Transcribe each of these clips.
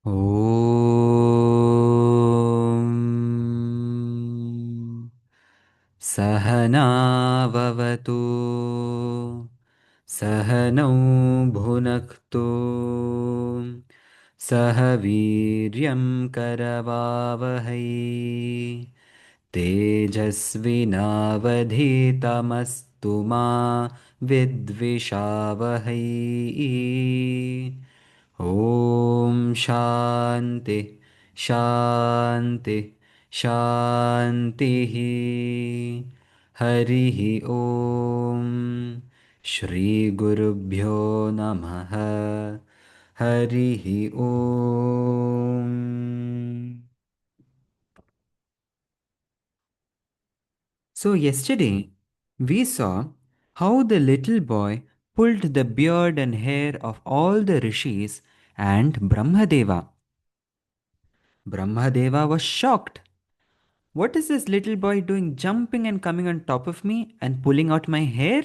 ॐ सहनाववतु सहनौ भुनक्तु सह वीर्यं करवावहै तेजस्विनावधीतमस्तु मा विद्विषावहै ॐ शान्ति शान्ति शान्तिः हरिः ॐ श्रीगुरुभ्यो नमः हरिः ॐ. So, yesterday we saw how the little boy pulled the beard and hair of all the rishis and Brahmadeva. Brahmadeva was shocked. What is this little boy doing jumping and coming on top of me and pulling out my hair?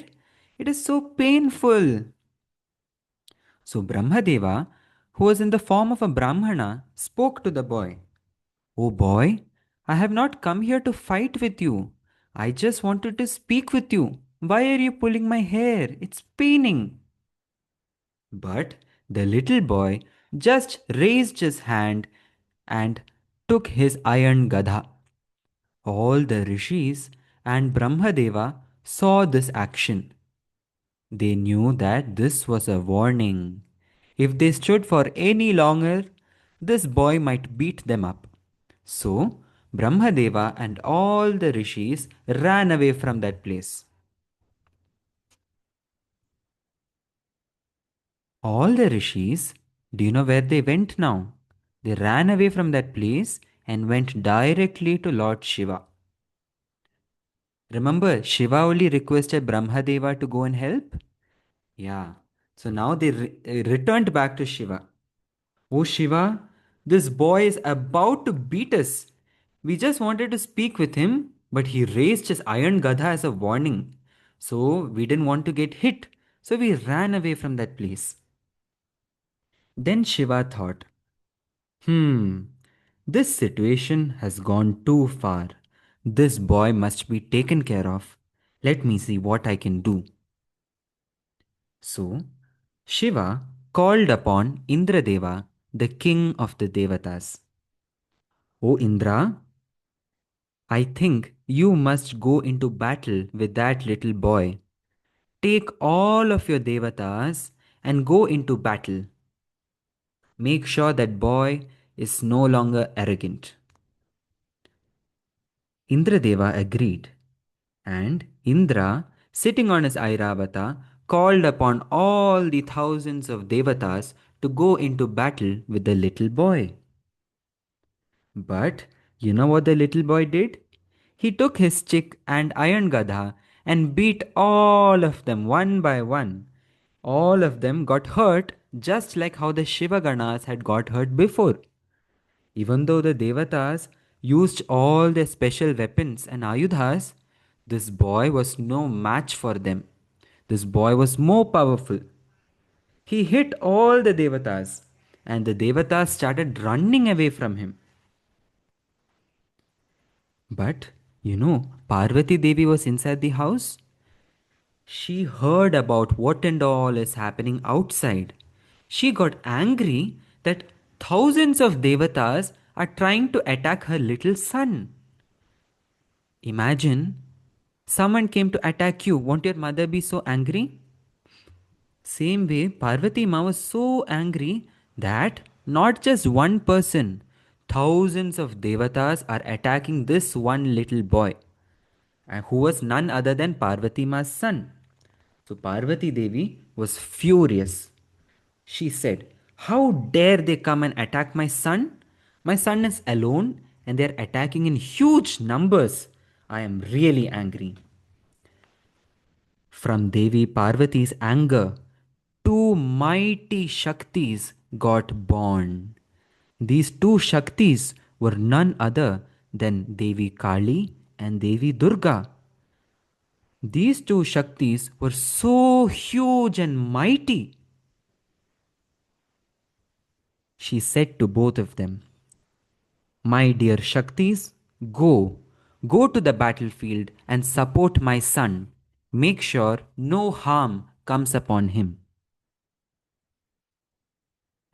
It is so painful. So Brahmadeva, who was in the form of a Brahmana, spoke to the boy. Oh boy, I have not come here to fight with you. I just wanted to speak with you. Why are you pulling my hair? It's paining. But the little boy just raised his hand and took his iron gadha. All the rishis and Brahmadeva saw this action. They knew that this was a warning. If they stood for any longer, this boy might beat them up. So, Brahmadeva and all the rishis ran away from that place. All the rishis, do you know where they went now? They ran away from that place and went directly to Lord Shiva. Remember, Shiva only requested Brahmadeva to go and help? Yeah. So now they returned back to Shiva. Oh Shiva, this boy is about to beat us. We just wanted to speak with him, but he raised his iron gadha as a warning. So we didn't want to get hit. So we ran away from that place. Then Shiva thought, hmm, this situation has gone too far. This boy must be taken care of. Let me see what I can do. So, Shiva called upon Indradeva, the king of the Devatas. O Indra, I think you must go into battle with that little boy. Take all of your Devatas and go into battle. Make sure that boy is no longer arrogant. Indradeva agreed, and Indra, sitting on his Airavata, called upon all the thousands of Devatas to go into battle with the little boy. But you know what the little boy did? He took his stick and iron gadha and beat all of them one by one. All of them got hurt just like how the Shiva Ganas had got hurt before. Even though the Devatas used all their special weapons and ayudhas, this boy was no match for them. This boy was more powerful. He hit all the Devatas, and the Devatas started running away from him. But, Parvati Devi was inside the house. She heard about what and all is happening outside. She got angry that thousands of devatas are trying to attack her little son. Imagine someone came to attack you. Won't your mother be so angry? Same way, Parvati Ma was so angry that not just one person, thousands of devatas are attacking this one little boy, who was none other than Parvati Ma's son. So Parvati Devi was furious. She said, how dare they come and attack my son? My son is alone and they are attacking in huge numbers. I am really angry. From Devi Parvati's anger, two mighty Shaktis got born. These two Shaktis were none other than Devi Kali and Devi Durga. These two Shaktis were so huge and mighty. She said to both of them, "My dear Shaktis, go. Go to the battlefield and support my son. Make sure no harm comes upon him."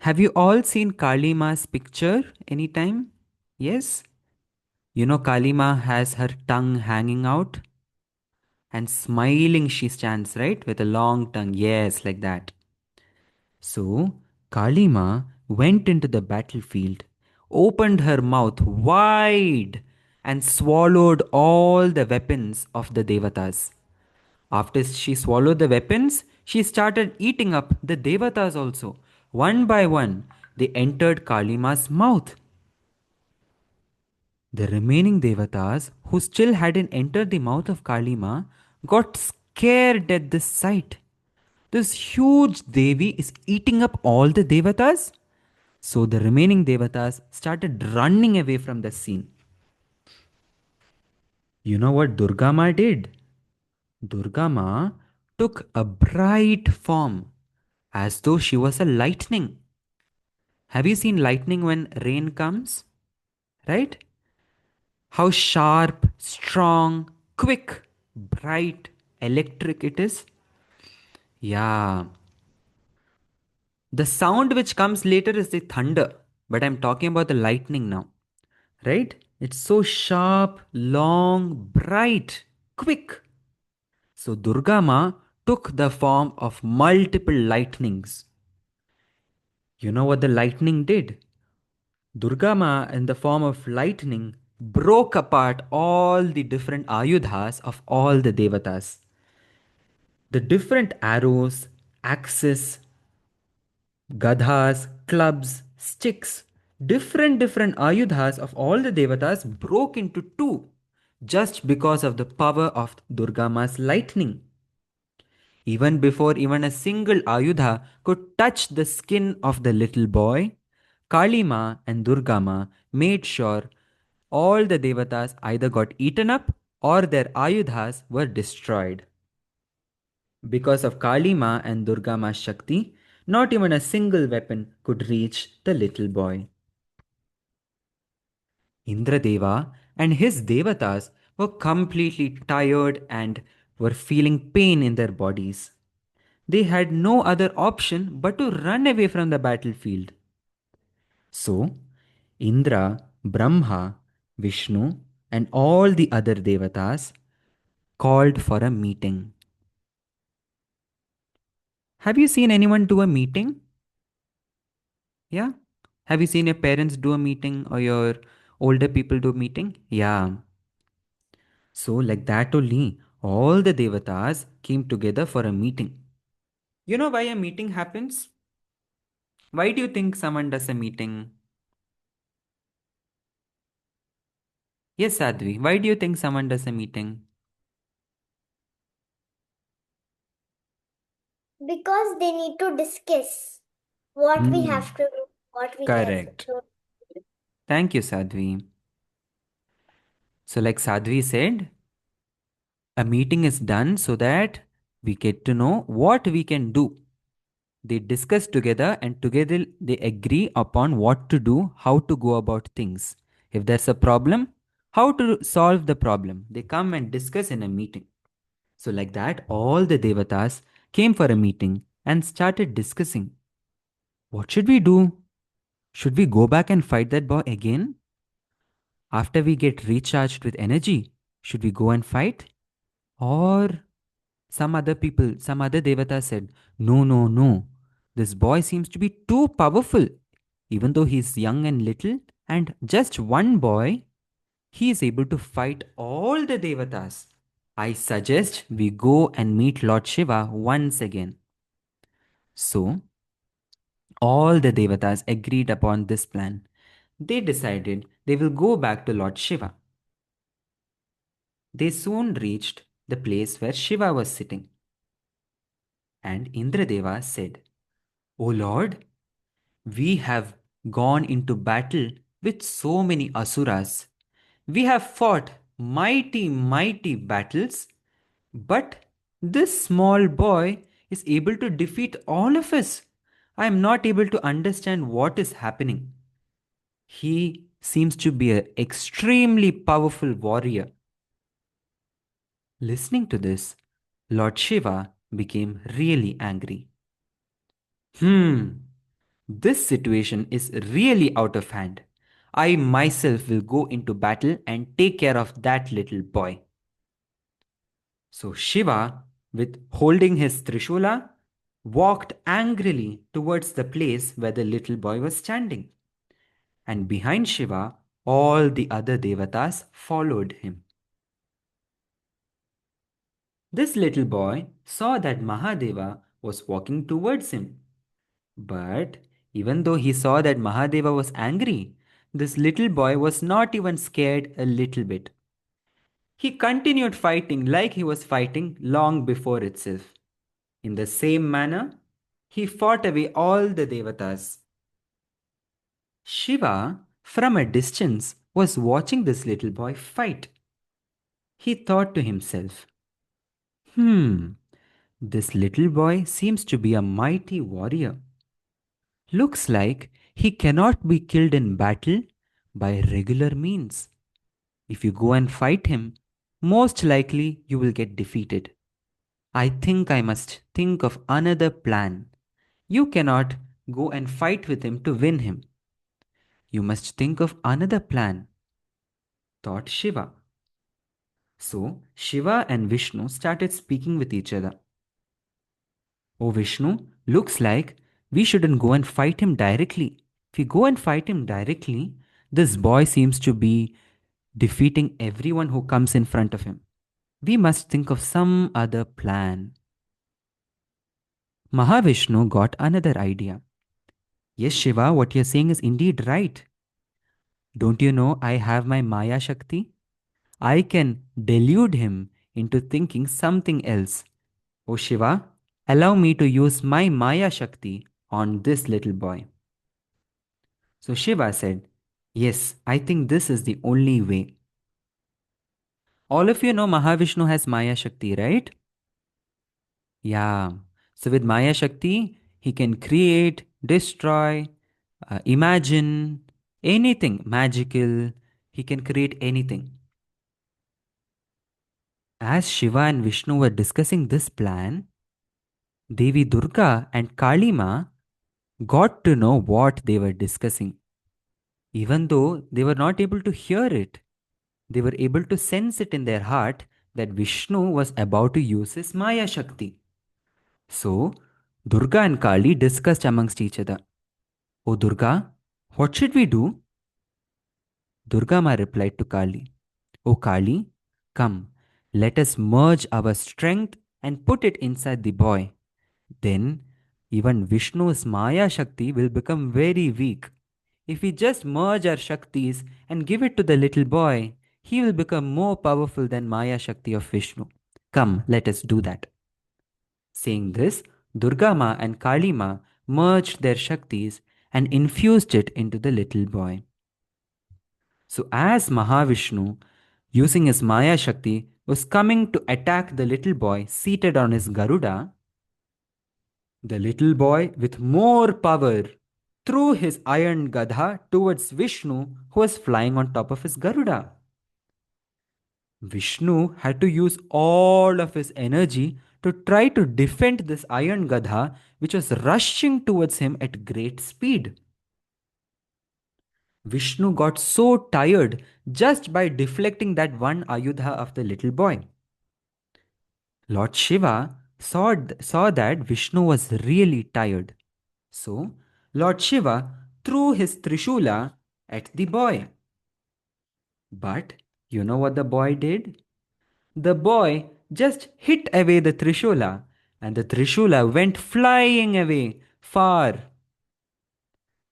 Have you all seen Kali Ma's picture anytime? Yes? You know, Kali Ma has her tongue hanging out and smiling she stands, right? With a long tongue. Yes, like that. So, Kali Ma went into the battlefield, opened her mouth wide, and swallowed all the weapons of the Devatas. After she swallowed the weapons, she started eating up the Devatas also. One by one, they entered Kalima's mouth. The remaining Devatas, who still hadn't entered the mouth of Kalima, got scared at this sight. This huge Devi is eating up all the Devatas? So the remaining Devatas started running away from the scene. You know what Durga Ma did? Durga Ma took a bright form as though she was a lightning. Have you seen lightning when rain comes? Right? How sharp, strong, quick, bright, electric it is? Yeah. The sound which comes later is the thunder, but I'm talking about the lightning now. Right? It's so sharp, long, bright, quick. So Durga Ma took the form of multiple lightnings. You know what the lightning did? Durga Ma, in the form of lightning, broke apart all the different ayudhas of all the devatas. The different arrows, axes, gadhas, clubs, sticks, different ayudhas of all the devatas broke into two just because of the power of Durga Ma's lightning. Even before even a single ayudha could touch the skin of the little boy, Kali Ma and Durga Ma made sure all the devatas either got eaten up or their ayudhas were destroyed. Because of Kali Ma and Durga Ma's Shakti, not even a single weapon could reach the little boy. Indradeva and his devatas were completely tired and were feeling pain in their bodies. They had no other option but to run away from the battlefield. So, Indra, Brahma, Vishnu, and all the other devatas called for a meeting. Have you seen anyone do a meeting? Yeah? Have you seen your parents do a meeting or your older people do a meeting? Yeah. So, like that only, all the devatas came together for a meeting. You know why a meeting happens? Why do you think someone does a meeting? Yes, Sadhvi, why do you think someone does a meeting? Because they need to discuss what we Hmm, have to do, what we have correct. to. Thank you, Sadhvi. So, like Sadhvi said, a meeting is done so that we get to know what we can do. They discuss together and together they agree upon what to do, how to go about things. If there's a problem, how to solve the problem. They come and discuss in a meeting. So, like that, all the devatas came for a meeting and started discussing. What should we do? Should we go back and fight that boy again? After we get recharged with energy, should we go and fight? Or some other people, some other devata said, no, no, no. This boy seems to be too powerful. Even though he's young and little, and just one boy, he is able to fight all the devatas. I suggest we go and meet Lord Shiva once again. So, all the devatas agreed upon this plan. They decided they will go back to Lord Shiva. They soon reached the place where Shiva was sitting. And Indradeva said, O Lord, we have gone into battle with so many asuras. We have fought mighty battles, but this small boy is able to defeat all of us. I am not able to understand what is happening. He seems to be an extremely powerful warrior. Listening to this, Lord Shiva became really angry. Hmm, this situation is really out of hand. I myself will go into battle and take care of that little boy. So Shiva, with holding his Trishula, walked angrily towards the place where the little boy was standing. And behind Shiva, all the other devatas followed him. This little boy saw that Mahadeva was walking towards him. But even though he saw that Mahadeva was angry, this little boy was not even scared a little bit. He continued fighting like he was fighting long before itself. In the same manner, he fought away all the devatas. Shiva, from a distance, was watching this little boy fight. He thought to himself, this little boy seems to be a mighty warrior. Looks like he cannot be killed in battle by regular means. If you go and fight him, most likely you will get defeated. I think I must think of another plan. You cannot go and fight with him to win him. You must think of another plan, thought Shiva. So Shiva and Vishnu started speaking with each other. Oh Vishnu, looks like we shouldn't go and fight him directly. If we go and fight him directly, this boy seems to be defeating everyone who comes in front of him. We must think of some other plan. Mahavishnu got another idea. Yes, Shiva, what you're saying is indeed right. Don't you know I have my Maya Shakti? I can delude him into thinking something else. Oh Shiva, allow me to use my Maya Shakti on this little boy. So Shiva said, yes, I think this is the only way. All of you know Mahavishnu has Maya Shakti, right? Yeah. So with Maya Shakti, he can create, destroy, imagine anything magical. He can create anything. As Shiva and Vishnu were discussing this plan, Devi Durga and Kalima got to know what they were discussing. Even though they were not able to hear it, they were able to sense it in their heart that Vishnu was about to use his Maya Shakti. So, Durga and Kali discussed amongst each other. Oh Durga, what should we do? Durga Ma replied to Kali. O Kali, come, let us merge our strength and put it inside the boy. Then, even Vishnu's Maya Shakti will become very weak. If we just merge our Shaktis and give it to the little boy, he will become more powerful than Maya Shakti of Vishnu. Come, let us do that. Saying this, Durga Ma and Kali Ma merged their Shaktis and infused it into the little boy. So, as Mahavishnu, using his Maya Shakti, was coming to attack the little boy seated on his Garuda, the little boy, with more power, threw his iron Gadha towards Vishnu, who was flying on top of his Garuda. Vishnu had to use all of his energy to try to defend this iron Gadha, which was rushing towards him at great speed. Vishnu got so tired just by deflecting that one Ayudha of the little boy. Lord Shiva saw that Vishnu was really tired. So, Lord Shiva threw his Trishula at the boy. But you know what the boy did? The boy just hit away the Trishula, and the Trishula went flying away far.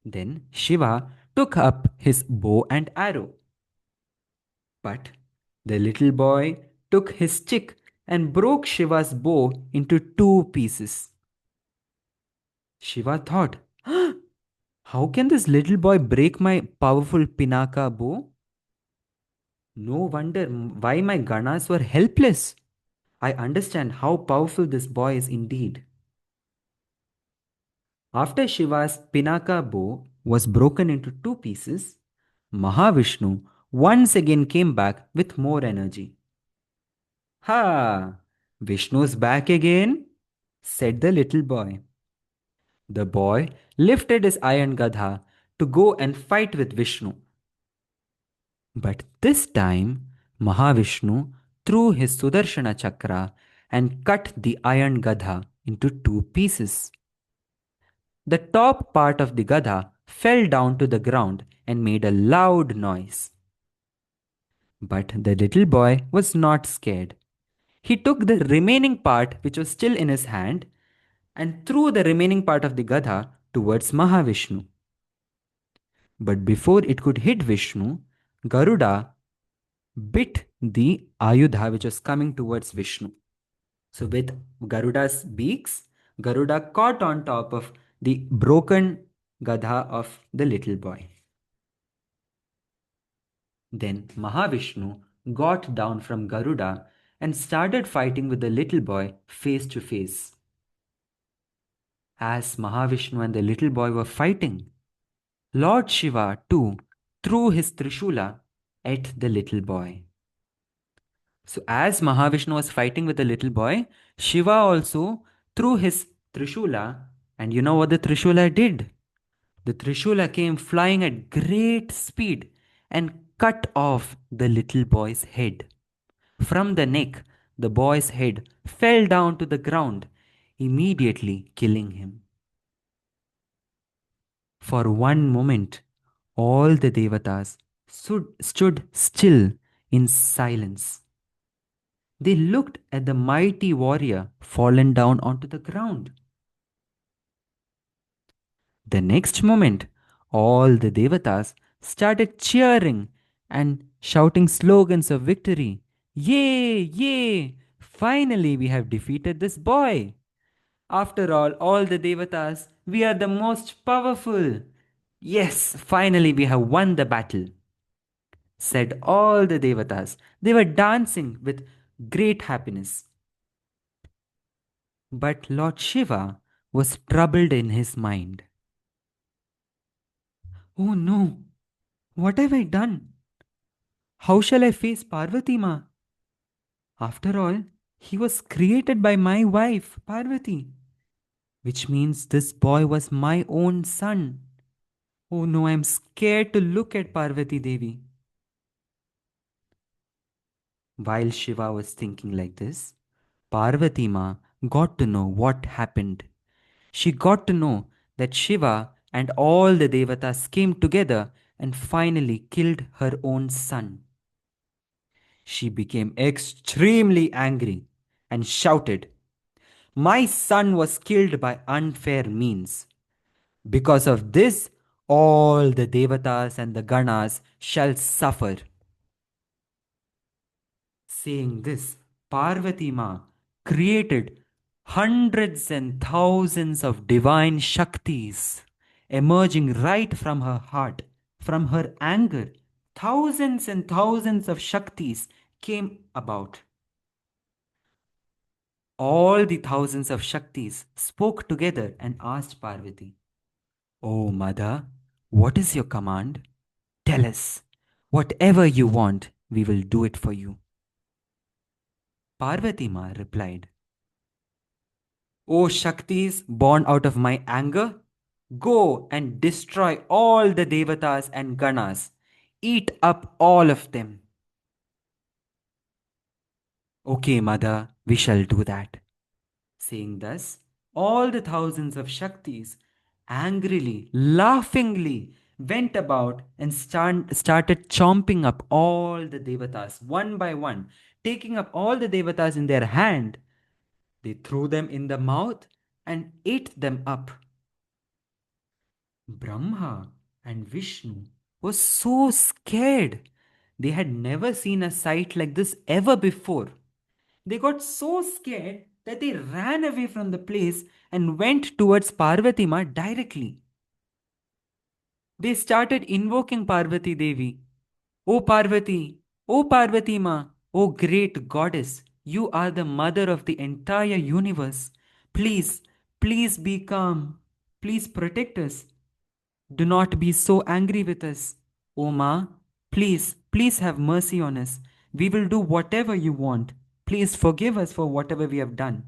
Then Shiva took up his bow and arrow. But the little boy took his stick and broke Shiva's bow into two pieces. Shiva thought, how can this little boy break my powerful Pinaka bow? No wonder why my Ganas were helpless. I understand how powerful this boy is indeed. After Shiva's Pinaka bow was broken into two pieces, Mahavishnu once again came back with more energy. Ha! Vishnu's back again, said the little boy. The boy lifted his iron gadha to go and fight with Vishnu. But this time, Mahavishnu threw his Sudarshana chakra and cut the iron gadha into two pieces. The top part of the gadha fell down to the ground and made a loud noise. But the little boy was not scared. He took the remaining part, which was still in his hand, and threw the remaining part of the gadha towards Mahavishnu. But before it could hit Vishnu, Garuda bit the Ayudha which was coming towards Vishnu. So, with Garuda's beaks, Garuda caught on top of the broken gadha of the little boy. Then Mahavishnu got down from Garuda and started fighting with the little boy face to face. As Mahavishnu and the little boy were fighting, Lord Shiva too threw his Trishula at the little boy. So, as Mahavishnu was fighting with the little boy, Shiva also threw his Trishula, and you know what the Trishula did? The Trishula came flying at great speed and cut off the little boy's head. From the neck, the boy's head fell down to the ground, immediately killing him. For one moment, all the Devatas stood still in silence. They looked at the mighty warrior fallen down onto the ground. The next moment, all the Devatas started cheering and shouting slogans of victory. Yay! Yay! Finally, we have defeated this boy. After all the Devatas, we are the most powerful. Yes, finally, we have won the battle, said all the Devatas. They were dancing with great happiness. But Lord Shiva was troubled in his mind. Oh no, what have I done? How shall I face Parvati Ma? After all, he was created by my wife, Parvati, which means this boy was my own son. Oh no, I'm scared to look at Parvati Devi. While Shiva was thinking like this, Parvati Ma got to know what happened. She got to know that Shiva and all the Devatas came together and finally killed her own son. She became extremely angry and shouted, "My son was killed by unfair means. Because of this, all the Devatas and the Ganas shall suffer." Saying this, Parvati Ma created hundreds and thousands of divine Shaktis emerging right from her heart, from her anger. Thousands and thousands of Shaktis came about. All the thousands of Shaktis spoke together and asked Parvati, "Oh, Mother, what is your command? Tell us. Whatever you want, we will do it for you." Parvati Ma replied, "O Shaktis born out of my anger, go and destroy all the Devatas and Ganas. Eat up all of them." "Okay, Mother, we shall do that." Saying thus, all the thousands of Shaktis angrily, laughingly went about and started chomping up all the Devatas one by one, taking up all the Devatas in their hand. They threw them in the mouth and ate them up. Brahma and Vishnu were so scared. They had never seen a sight like this ever before. They got so scared that they ran away from the place and went towards Parvati Ma directly. They started invoking Parvati Devi. "O Parvati, O Parvati Ma, O great goddess, you are the mother of the entire universe. Please, please be calm." Please protect us. Do not be so angry with us. O Ma, please, please have mercy on us. We will do whatever you want. Please forgive us for whatever we have done.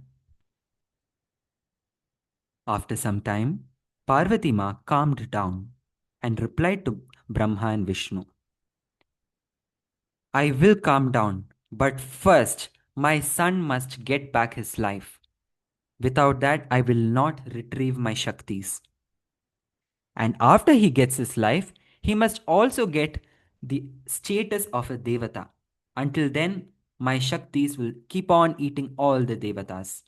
After some time, Parvati Ma calmed down and replied to Brahma and Vishnu, I will calm down, but first my son must get back his life. Without that, I will not retrieve my Shaktis. And after he gets his life, he must also get the status of a Devata. Until then, my Shaktis will keep on eating all the Devatas.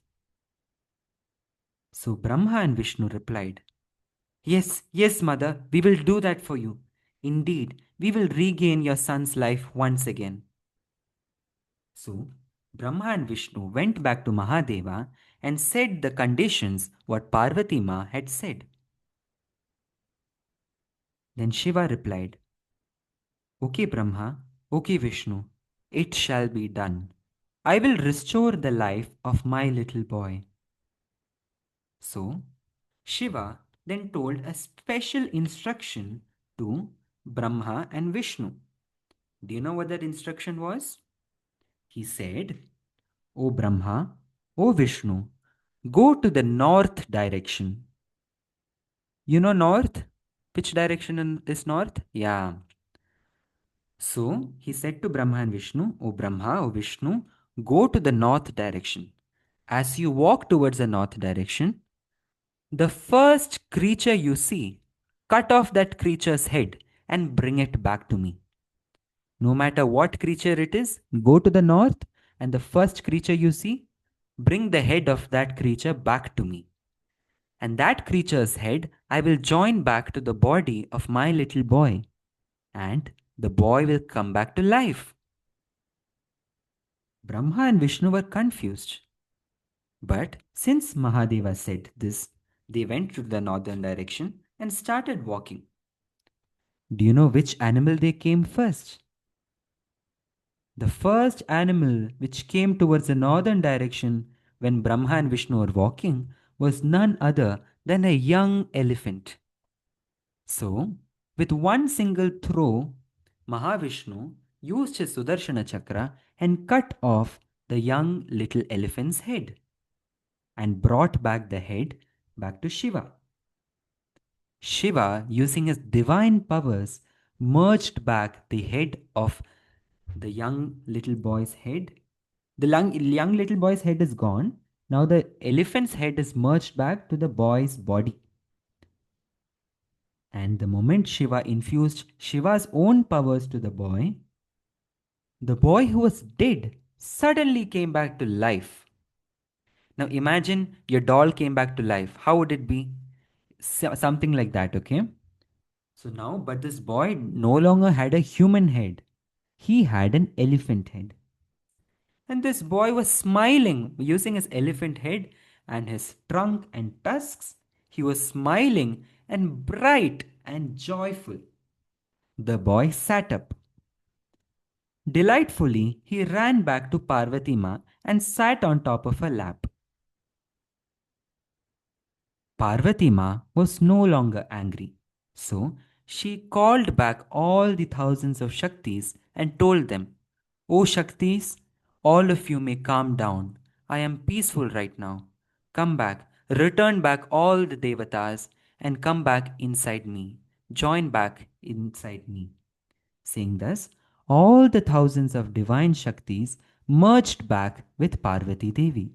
So Brahma and Vishnu replied, Yes, yes, mother, we will do that for you. Indeed, we will regain your son's life once again. So Brahma and Vishnu went back to Mahadeva and said the conditions what Parvati Ma had said. Then Shiva replied, Okay, Brahma, okay, Vishnu, it shall be done. I will restore the life of my little boy. So Shiva then told a special instruction to Brahma and Vishnu. Do you know what that instruction was? He said, O Brahma, O Vishnu, go to the north direction. You know north? Which direction is north? Yeah. So he said to Brahma and Vishnu, O Brahma, O Vishnu, go to the north direction. As you walk towards the north direction, the first creature you see, cut off that creature's head and bring it back to me. No matter what creature it is, go to the north and the first creature you see, bring the head of that creature back to me. And that creature's head I will join back to the body of my little boy, and the boy will come back to life. Brahma and Vishnu were confused. But since Mahadeva said this, they went to the northern direction and started walking. Do you know which animal they came first? The first animal which came towards the northern direction when Brahma and Vishnu were walking was none other than a young elephant. So, with one single throw, Mahavishnu used his Sudarshana chakra and cut off the young little elephant's head and brought back the head back to Shiva. Shiva, using his divine powers, merged back the head of the young little boy's head. The young little boy's head is gone. Now the elephant's head is merged back to the boy's body. And the moment Shiva infused Shiva's own powers to the boy who was dead suddenly came back to life. Now imagine your doll came back to life. How would it be? Something like that, okay? So now, but this boy no longer had a human head. He had an elephant head. And this boy was smiling using his elephant head and his trunk and tusks. He was smiling and bright and joyful. The boy sat up. Delightfully, he ran back to Parvati Ma and sat on top of her lap. Parvati Ma was no longer angry. So she called back all the thousands of Shaktis and told them, O Shaktis, all of you may calm down. I am peaceful right now. Come back, return back all the Devatas and come back inside me. Join back inside me. Saying thus, all the thousands of divine Shaktis merged back with Parvati Devi.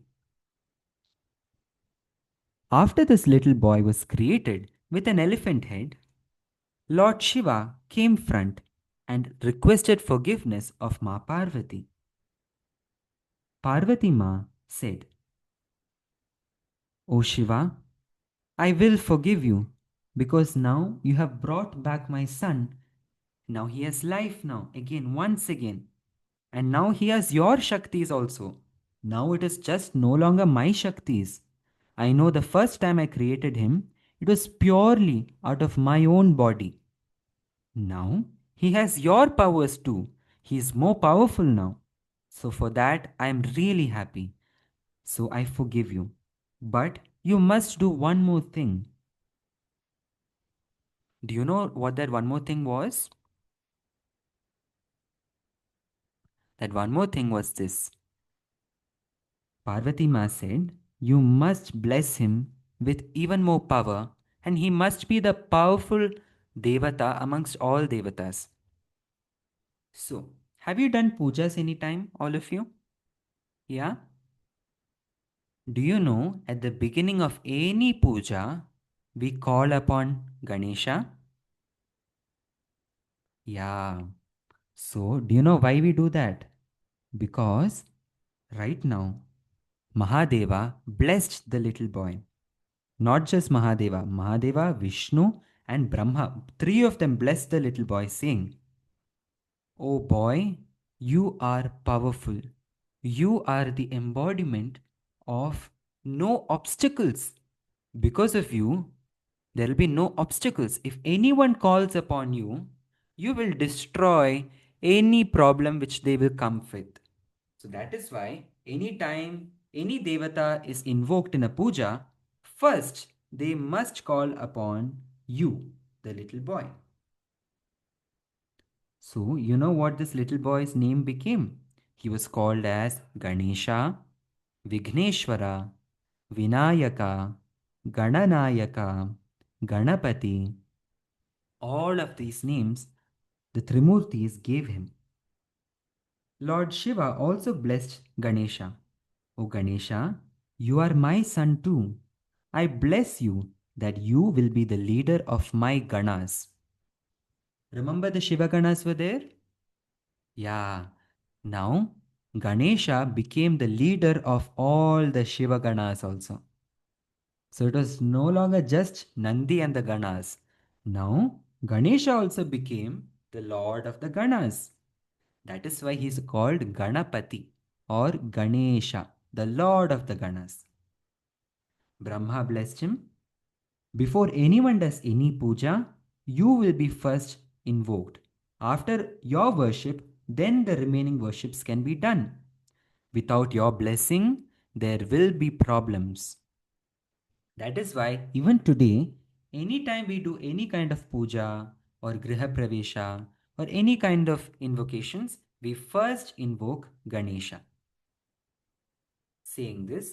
After this little boy was created with an elephant head, Lord Shiva came front and requested forgiveness of Ma Parvati. Parvati Ma said, O Shiva, I will forgive you because now you have brought back my son. Now he has life now, again, once again. And now he has your Shaktis also. Now it is just no longer my Shaktis. I know the first time I created him, it was purely out of my own body. Now he has your powers too. He is more powerful now. So for that I am really happy. So I forgive you. But you must do one more thing. Do you know what that one more thing was? That one more thing was this. Parvati Ma said, "You must bless him with even more power, and he must be the powerful Devata amongst all Devatas." So, have you done pujas anytime, all of you? Yeah? Do you know at the beginning of any puja, we call upon Ganesha? Yeah. So, do you know why we do that? Because right now, Mahadeva blessed the little boy. Not just Mahadeva, Mahadeva, Vishnu, and Brahma. Three of them blessed the little boy, saying, "Oh boy, you are powerful. You are the embodiment of no obstacles. Because of you, there will be no obstacles. If anyone calls upon you, you will destroy any problem which they will come with." So that is why anytime any devata is invoked in a puja, first they must call upon you, the little boy. So you know what this little boy's name became? He was called as Ganesha, Vigneshwara, Vinayaka, Gananayaka, Ganapati. All of these names the Trimurtis gave him. Lord Shiva also blessed Ganesha. "O Ganesha, you are my son too. I bless you that you will be the leader of my Ganas." Remember the Shiva Ganas were there? Yeah. Now, Ganesha became the leader of all the Shiva Ganas also. So it was no longer just Nandi and the Ganas. Now, Ganesha also became the lord of the Ganas. That is why he is called Ganapati or Ganesha, the lord of the Ganas. Brahma blessed him. "Before anyone does any puja, you will be first invoked. After your worship, then the remaining worships can be done. Without your blessing, there will be problems." That is why even today, anytime we do any kind of puja or griha pravesha or any kind of invocations, we first invoke Ganesha. Saying this,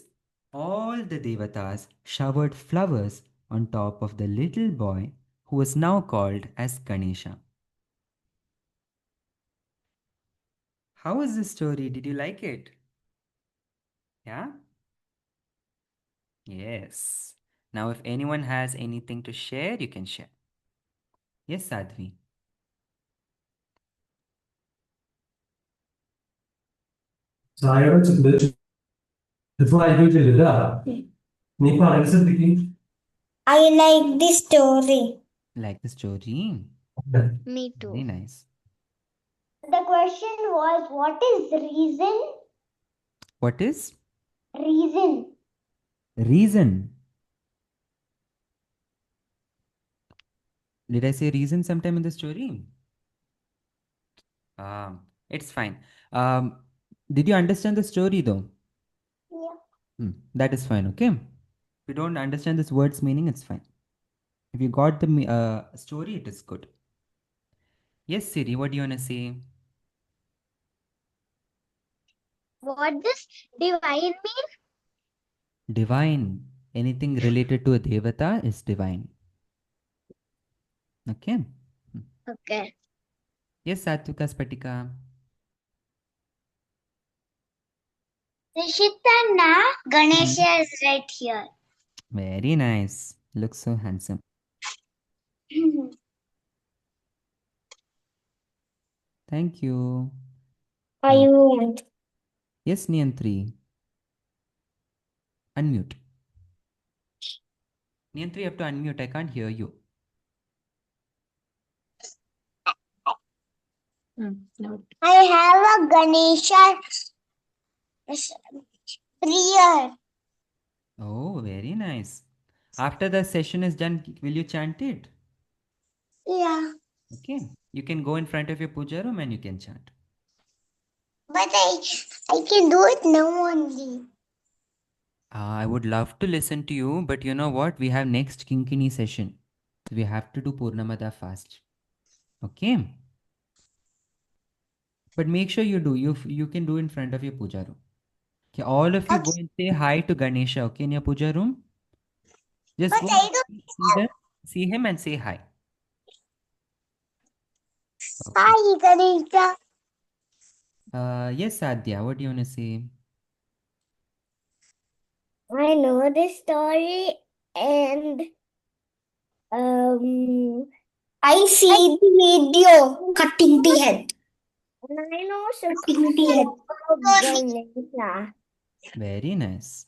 all the devatas showered flowers on top of the little boy who was now called as Ganesha. How was this story? Did you like it? Yeah? Yes. Now, if anyone has anything to share, you can share. Yes, Sadhvi. ചായയുടെ വായിക്കില്ല നീ പറയുന്നത് ശ്രദ്ധിക്കും I like this story. Like the story? Me Very too. nice. The question was, what is reason? What is Reason. reason? Did I say reason sometime in the story? It's fine. Um, did you understand the story though? Yeah. That is fine, okay? If you don't understand this word's meaning, it's fine. If you got the story, it is good. Yes, Siri, what do you want to say? What does divine mean? Divine. Anything related to a devata is divine. Okay? Okay. Yes, Satvika Spatika. Rishitana, Ganesha is right here. Very nice. Looks so handsome. Thank you. Are Now, you? yes, Niantri. Unmute. Niantri, you have to unmute. I can't hear you. No. I have a Ganesha prayer. Oh, very nice. After the session is done, will you chant it? Yeah. Okay. You can go in front of your puja room and you can chant. But I can do it now only. I would love to listen to you, but you know what? We have next Kinkini session. We have to do Purnamada fast. Okay? But make sure you do. You can do in front of your puja room. Okay, all of you go Okay. and say hi to Ganesha, okay, in your puja room. Just But go I and don't see them, see him and say hi. Okay. Hi, Ganesha. Yes, Sadhya, what do you want to say? I know this story and um I see the video cutting the head. and I know Cutting the head. Ganesha. Very nice.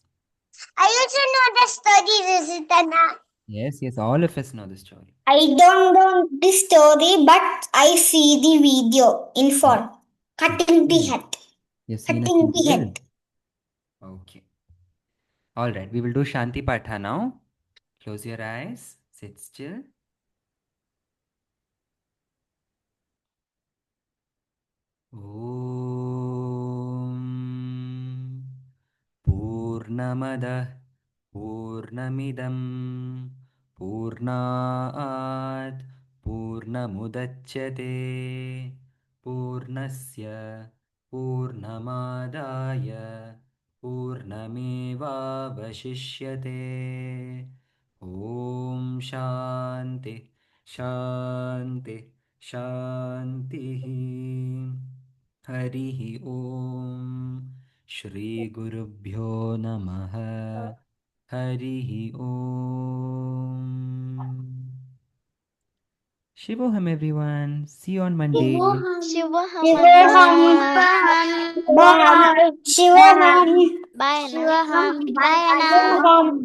I also know the story, Risitana. Yes, yes, all of us know the story. I don't know the story, but I see the video in phone. Cutting the Okay. head. You've seen a Cutting the serial? head. Okay. All right, we will do Shanti Patha now. Close your eyes, sit still. Om Purnamadah Purnamidam Purnaat Purnamudachyate Purnasya Purnamadaya Purnamevavashishyate Om Shanti Shanti Shanti हरिः ॐ श्रीगुरुभ्यो नमः हरिः ॐ Shivoham everyone. See you on Monday. Shivaham. Bye. Shivaham. Bye, Anna. Shivaham. Bye, Anna. Shivoham.